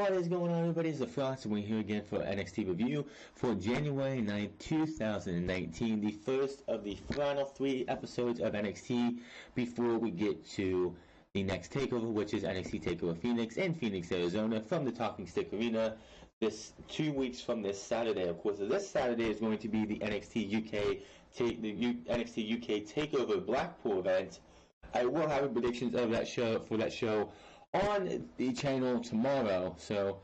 What is going on, everybody? It's the Frost, and we're here again for NXT review for January 9th, 2019, the first of the final 3 episodes of NXT before we get to the next takeover, which is NXT Takeover Phoenix in Phoenix, Arizona, from the Talking Stick Arena. This 2 weeks from this Saturday, of course. This Saturday is going to be the NXT UK Takeover Blackpool event. I will have predictions of that show on the channel tomorrow, so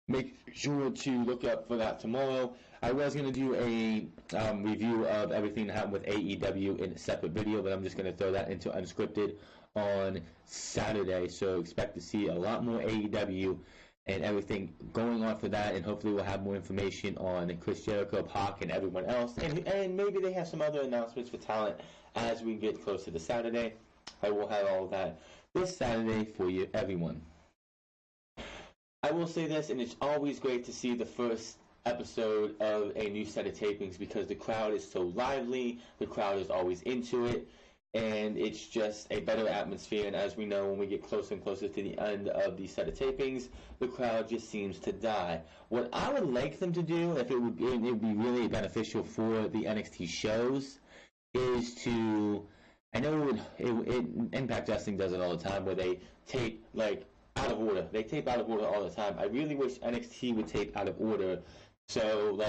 make sure to look up for that tomorrow. I was going to do a review of everything that happened with AEW in a separate video, but I'm just going to throw that into unscripted on Saturday, so expect to see a lot more AEW and everything going on for that, and hopefully we'll have more information on Chris Jericho, Pac, and everyone else, and maybe they have some other announcements for talent as we get closer to Saturday. I will have all of that this Saturday for you, everyone. I will say this, and it's always great to see the first episode of a new set of tapings because the crowd is so lively, the crowd is always into it, and it's just a better atmosphere. And as we know, when we get closer and closer to the end of the set of tapings, the crowd just seems to die. What I would like them to do, if it would be really beneficial for the NXT shows, is to... I know Impact Wrestling does it all the time, where they tape, out of order. They tape out of order all the time. I really wish NXT would tape out of order. So,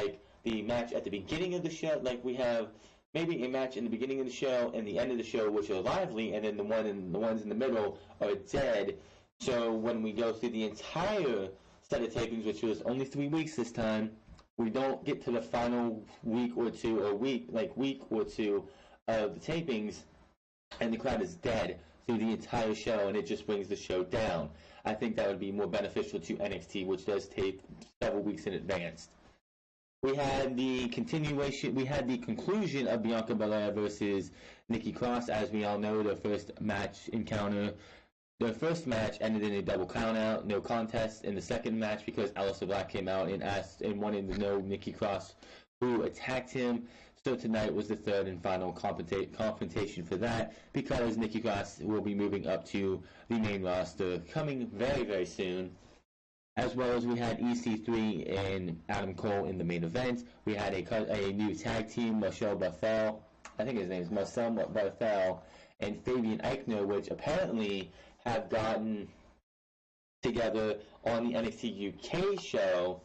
the match at the beginning of the show, we have maybe a match in the beginning of the show and the end of the show, which are lively, and then the ones in the middle are dead. So when we go through the entire set of tapings, which was only 3 weeks this time, we don't get to the final week or two of the tapings, and the crowd is dead through the entire show, and it just brings the show down. I think that would be more beneficial to NXT, which does tape several weeks in advance. We had the conclusion of Bianca Belair versus Nikki Cross. As we all know, their first match ended in a double countout, no contest. In the second match, because Aleister Black came out and wanted to know Nikki Cross who attacked him. So tonight was the third and final confrontation for that, because Nikki Cross will be moving up to the main roster coming very, very soon. As well as we had EC3 and Adam Cole in the main event. We had a new tag team, Marcel Barthel, I think his name is Marcel Barthel, and Fabian Eichner, which apparently have gotten together on the NXT UK show.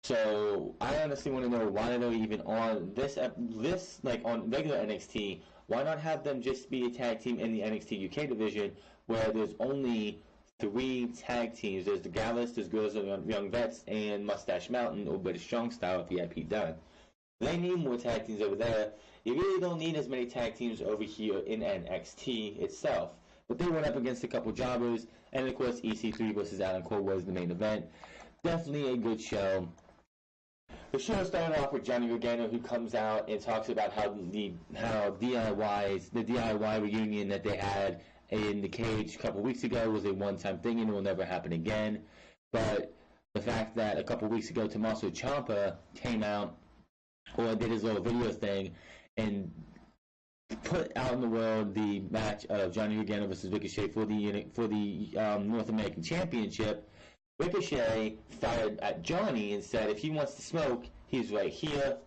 So I honestly want to know why they're even on this on regular NXT. Why not have them just be a tag team in the NXT UK division, where there's only 3 tag teams? There's the Gallus, there's Girls of Young Vets, and Mustache Mountain, or British Strong Style, VIP done. They need more tag teams over there. You really don't need as many tag teams over here in NXT itself. But they went up against a couple jobbers, and of course EC3 versus Adam Cole was the main event. Definitely a good show. The show started off with Johnny Gargano, who comes out and talks about how the DIY reunion that they had in the cage a couple weeks ago was a one-time thing and it will never happen again. But the fact that a couple weeks ago Tommaso Ciampa came out or did his little video thing and put out in the world the match of Johnny Gargano versus Ricochet for the North American Championship. Ricochet fired at Johnny and said if he wants to smoke, he's right here.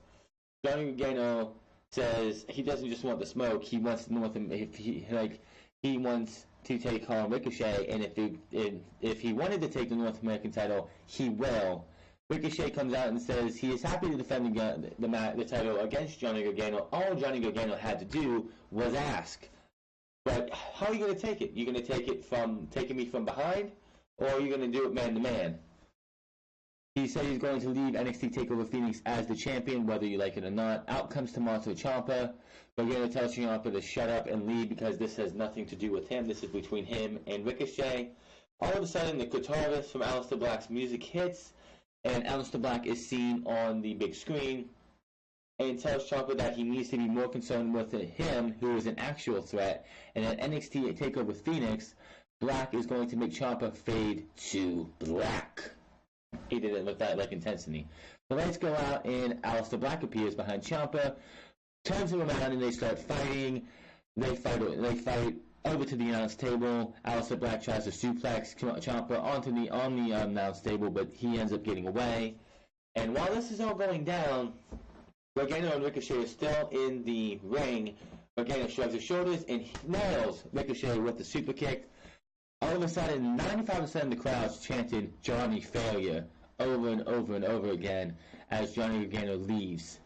Johnny Gargano says he doesn't just want the smoke; he wants he wants to take on Ricochet, and if he wanted to take the North American title, he will. Ricochet comes out and says he is happy to defend the title against Johnny Gargano. All Johnny Gargano had to do was ask. But how are you going to take it? You're going to take it from taking me from behind? Or are you going to do it man-to-man? He said he's going to leave NXT Takeover Phoenix as the champion, whether you like it or not. Out comes Tommaso Ciampa. Gargano tells Ciampa to shut up and leave because this has nothing to do with him. This is between him and Ricochet. All of a sudden, the guitarist from Aleister Black's music hits, and Aleister Black is seen on the big screen and tells Ciampa that he needs to be more concerned with him, who is an actual threat, and at NXT Takeover Phoenix, Black is going to make Ciampa fade to black. He did it with that intensity. The lights go out and Aleister Black appears behind Ciampa, turns him around, and they start fighting. They fight over to the announce table. Aleister Black tries to suplex Ciampa on the announce table, but he ends up getting away. And while this is all going down, Gargano and Ricochet are still in the ring. Gargano shrugs his shoulders and nails Ricochet with the super kick. All of a sudden, 95% of the crowd chanted Johnny Failure over and over and over again as Johnny Gargano leaves.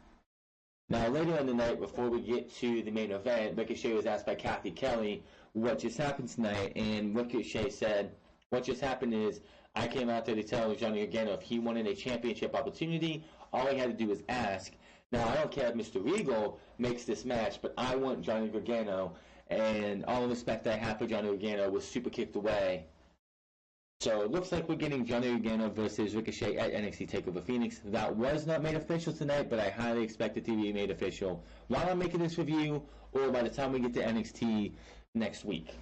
Now, later in the night, before we get to the main event, Ricochet was asked by Kathy Kelly what just happened tonight, and Ricochet said, what just happened is, I came out there to tell Johnny Gargano if he wanted a championship opportunity, all he had to do was ask. Now, I don't care if Mr. Regal makes this match, but I want Johnny Gargano, and all the respect I have for Johnny Gargano was super kicked away. So it looks like we're getting Johnny Gargano versus Ricochet at NXT Takeover Phoenix. That was not made official tonight, but I highly expect it to be made official while I'm making this review, or by the time we get to NXT next week.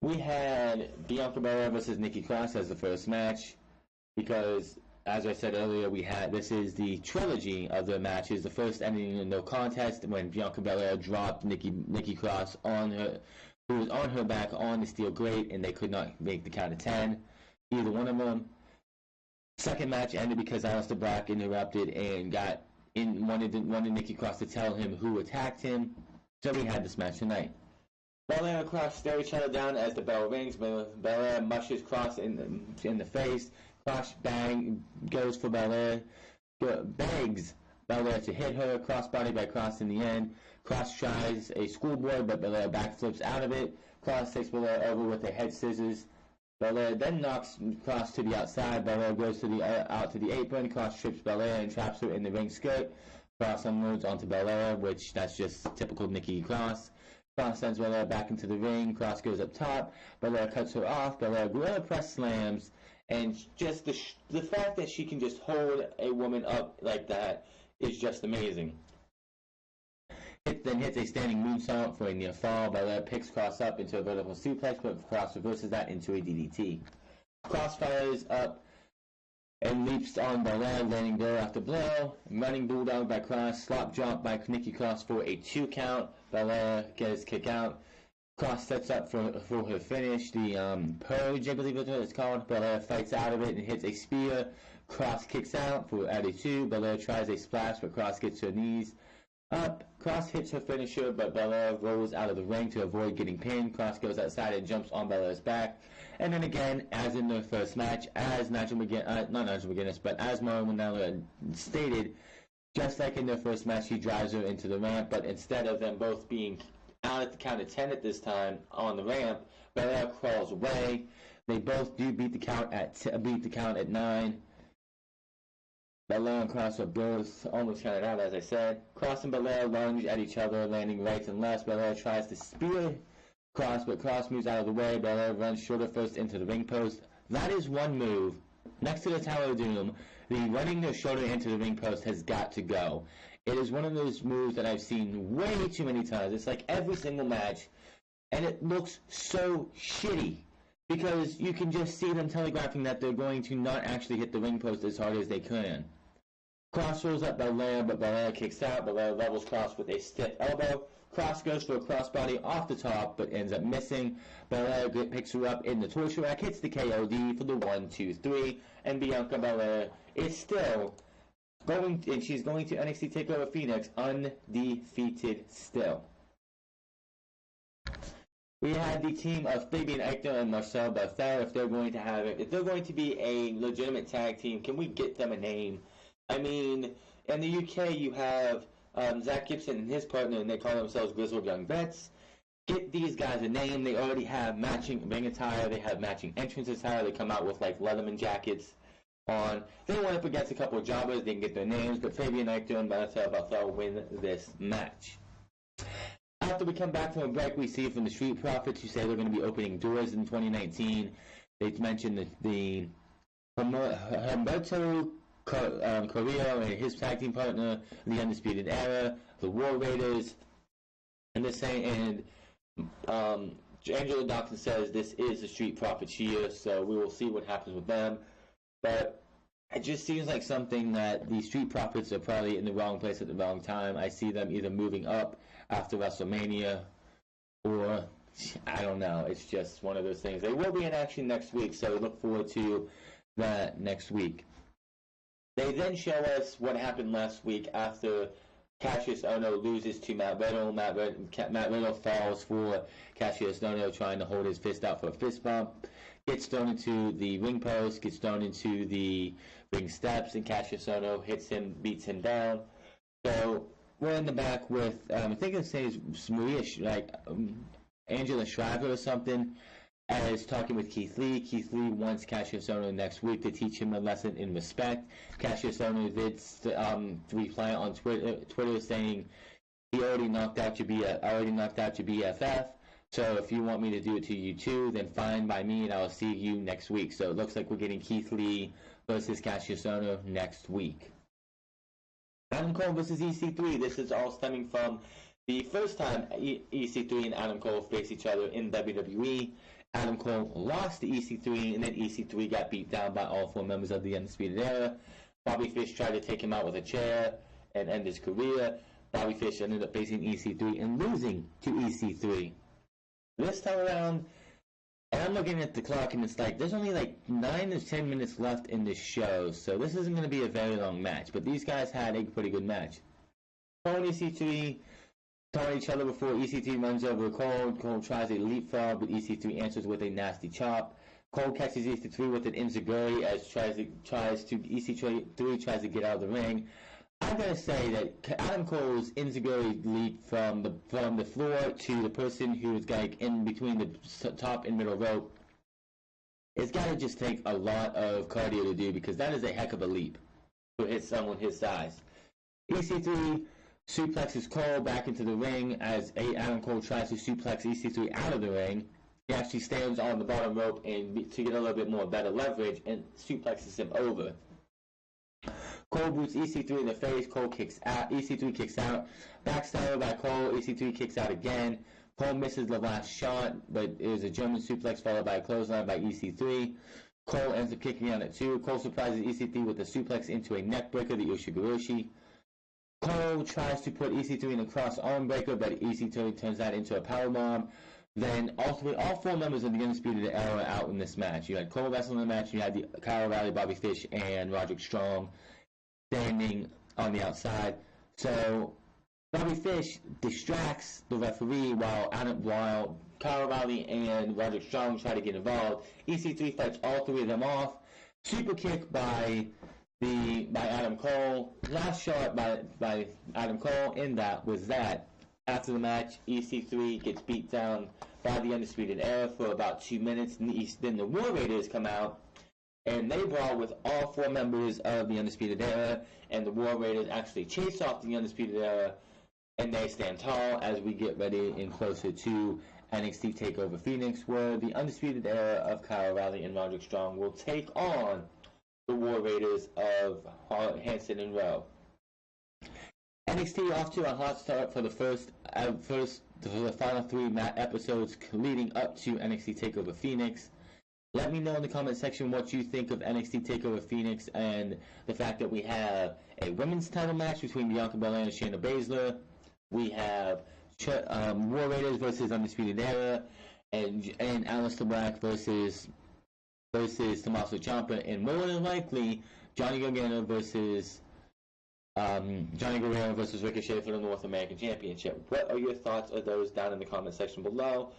We had Bianca Belair versus Nikki Cross as the first match, because, as I said earlier, this is the trilogy of the matches. The first ending in no contest when Bianca Belair dropped Nikki Cross who was on her back on the steel grate, and they could not make the count of 10, either one of them. Second match ended because Aleister Black interrupted and wanted Nikki Cross to tell him who attacked him. So we had this match tonight. Belair and Cross stare each other down as the bell rings. Belair mushes Cross in the face. Cross goes for Belair, begs Belair to hit her. Crossbody by Cross in the end. Cross tries a schoolboy, but Belair backflips out of it. Cross takes Belair over with the head scissors. Belair then knocks Cross to the outside. Belair goes out to the apron. Cross trips Belair and traps her in the ring skirt. Cross unloads onto Belair, which that's just typical Nikki Cross. Cross sends Belair back into the ring. Cross goes up top. Belair cuts her off. Belair gorilla press slams. And just the fact that she can just hold a woman up like that is just amazing. Then hits a standing moonsault for a near fall. Belair picks Cross up into a vertical suplex, but Cross reverses that into a DDT. Cross fires up and leaps on Belair, landing blow after blow. Running bulldog by Cross, slop drop by Nikki Cross for a 2 count. Belair gets kick out. Cross sets up for her finish, the Purge, I believe it's called. Belair fights out of it and hits a spear. Cross kicks out at a 2. Belair tries a splash, but Cross gets her knees up. Cross hits her finisher, but Belair rolls out of the ring to avoid getting pinned. Cross goes outside and jumps on Belair's back. And then again, as in their first match, as Mauro Ranallo stated, just like in their first match, he drives her into the ramp, but instead of them both being out at the count of 10 at this time on the ramp, Belair crawls away. They both do beat the count at 9. Belair and Cross are both almost counted out, as I said. Cross and Belair lunge at each other, landing rights and lefts. Belair tries to spear Cross, but Cross moves out of the way. Belair runs shoulder first into the ring post. That is one move. Next to the Tower of Doom, the running their shoulder into the ring post has got to go. It is one of those moves that I've seen way too many times. It's like every single match, and it looks so shitty because you can just see them telegraphing that they're going to not actually hit the ring post as hard as they can. Cross rolls up Belair, but Belair kicks out. Belair levels Cross with a stiff elbow. Cross goes for a crossbody off the top, but ends up missing. Belair picks her up in the torture rack, hits the KOD for the 1, 2, 3, and Bianca Belair is still going, and she's going to NXT Takeover Phoenix undefeated still. We had the team of Fabian Aichner and Marcel Barthel. If they're going to be a legitimate tag team, can we get them a name? I mean, in the UK you have Zach Gibson and his partner, and they call themselves Grizzled Young Vets. Get these guys a name. They already have matching ring attire. They have matching entrance attire. They come out with like Leatherman jackets on. They went up against a couple of jobbers. They can get their names, but Fabian Aichner and Marcel Barthel win this match. After we come back from a break, we see from the Street Profits who say they're going to be opening doors in 2019. They mentioned the Humberto Carrillo and his tag team partner, the Undisputed Era, the War Raiders, and Angelo Dawkins says this is the Street Profits year, so we will see what happens with them. But it just seems like something that the Street Profits are probably in the wrong place at the wrong time. I see them either moving up after WrestleMania, or I don't know. It's just one of those things. They will be in action next week, so look forward to that next week. They then show us what happened last week after Cassius Ohno loses to Matt Riddle. Matt Riddle falls for Cassius Ohno trying to hold his fist out for a fist bump. Gets thrown into the ring post, gets thrown into the ring steps, and Cassius Ohno hits him, beats him down. So we're in the back with, I think his name is Maria, Angela Shriver or something, as talking with Keith Lee. Keith Lee wants Cassius Ohno next week to teach him a lesson in respect. Cassius Ohno did reply on Twitter saying he already knocked out your BFF. So if you want me to do it to you too, then fine by me, and I will see you next week. So it looks like we're getting Keith Lee versus Cassius Ohno next week. Adam Cole versus EC3. This is all stemming from the first time EC3 and Adam Cole faced each other in WWE. Adam Cole lost to EC3, and then EC3 got beat down by all four members of the Undisputed Era. Bobby Fish tried to take him out with a chair and end his career. Bobby Fish ended up facing EC3 and losing to EC3. This time around, and I'm looking at the clock, and it's like there's only like 9 to 10 minutes left in this show, so this isn't going to be a very long match. But these guys had a pretty good match. Cole and EC3 taunt each other before EC3 runs over Cole. Cole tries a leapfrog, but EC3 answers with a nasty chop. Cole catches EC3 with an enziguri as EC3 tries to get out of the ring. I'm gonna say that Adam Cole's enziguri leap from the floor to the person who is like in between the top and middle rope, it's gotta just take a lot of cardio to do, because that is a heck of a leap to hit someone his size. EC3 suplexes Cole back into the ring as Adam Cole tries to suplex EC3 out of the ring. He actually stands on the bottom rope and to get a little bit more better leverage and suplexes him over. Cole boots EC3 in the face. Cole kicks out. EC3 kicks out. Backstabber by Cole. EC3 kicks out again. Cole misses the last shot, but it was a German suplex followed by a clothesline by EC3. Cole ends up kicking out at 2. Cole surprises EC3 with a suplex into a neckbreaker, the Ushigoroshi. Cole tries to put EC3 in a cross arm breaker, but EC3 turns that into a powerbomb. Then all four members of the Undisputed Era are out in this match. You had Cole wrestling in the match. You had the Kyle O'Reilly, Bobby Fish, and Roderick Strong standing on the outside. So Bobby Fish distracts the referee while Kyle O'Reilly and Roderick Strong try to get involved. EC3 fights all three of them off. Super kick by Adam Cole. Last shot by Adam Cole, and that was that. After the match, EC3 gets beat down by the Undisputed Era for about 2 minutes. Then the War Raiders come out, and they brawl with all four members of the Undisputed Era, and the War Raiders actually chase off the Undisputed Era, and they stand tall as we get ready and closer to NXT Takeover Phoenix, where the Undisputed Era of Kyle O'Reilly and Roderick Strong will take on the War Raiders of Hanson and Rowe. NXT off to a hot start for the final 3 episodes leading up to NXT Takeover Phoenix. Let me know in the comment section what you think of NXT Takeover Phoenix and the fact that we have a women's title match between Bianca Belair and Shayna Baszler. We have War Raiders versus Undisputed Era, and Aleister Black versus Tommaso Ciampa, and more than likely Johnny Gargano versus Ricochet for the North American Championship. What are your thoughts of those down in the comment section below?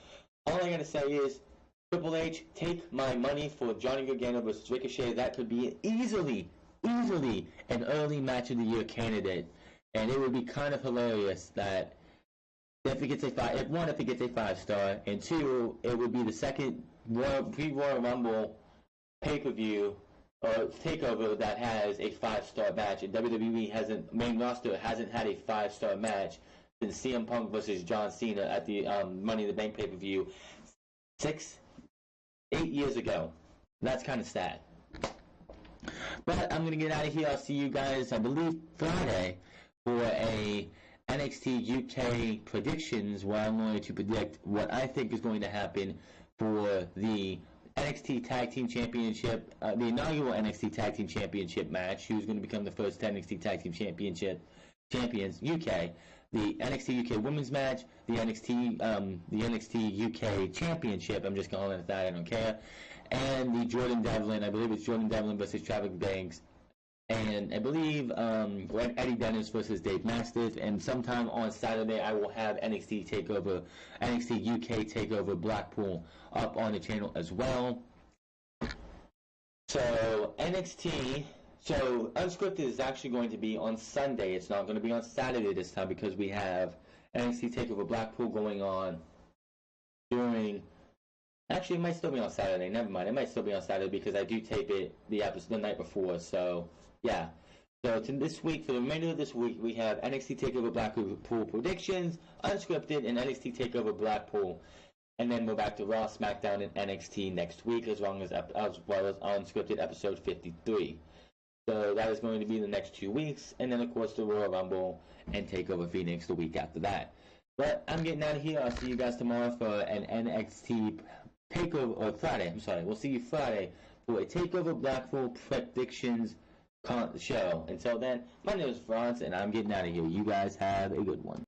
All I gotta say is, Triple H, take my money for Johnny Gargano versus Ricochet. That could be easily an early match of the year candidate, and it would be kind of hilarious that if it gets a 5-star, and 2, it would be the second pre-Royal Rumble pay-per-view or takeover that has a 5-star match, and WWE main roster hasn't had a 5-star match since CM Punk versus John Cena at the Money in the Bank pay-per-view 8 years ago. That's kind of sad. But I'm gonna get out of here. I'll see you guys, I believe, Friday for a NXT UK predictions, where I'm going to predict what I think is going to happen for the NXT Tag Team Championship, the inaugural NXT Tag Team Championship match. Who's going to become the first NXT Tag Team champions? UK. The NXT UK Women's match, the NXT UK Championship. I'm just calling it that. I don't care. And the Jordan Devlin. I believe it's Jordan Devlin versus Travis Banks. And I believe Eddie Dennis versus Dave Masters. And sometime on Saturday, I will have NXT UK Takeover Blackpool up on the channel as well. So NXT, Unscripted is actually going to be on Sunday. It's not going to be on Saturday this time because we have NXT Takeover Blackpool going on during. Actually, it might still be on Saturday. Never mind. It might still be on Saturday because I do tape it the night before. So. Yeah. So this week, for the remainder of this week, we have NXT Takeover Blackpool predictions, Unscripted, and NXT Takeover Blackpool, and then we're back to Raw, SmackDown, and NXT next week, as well as Unscripted episode 53. So that is going to be the next 2 weeks, and then of course the Royal Rumble and Takeover Phoenix the week after that. But I'm getting out of here. I'll see you guys tomorrow for an NXT Takeover, or Friday. I'm sorry. We'll see you Friday for a Takeover Blackpool predictions show. Until then, my name is Franz, and I'm getting out of here. You guys have a good one.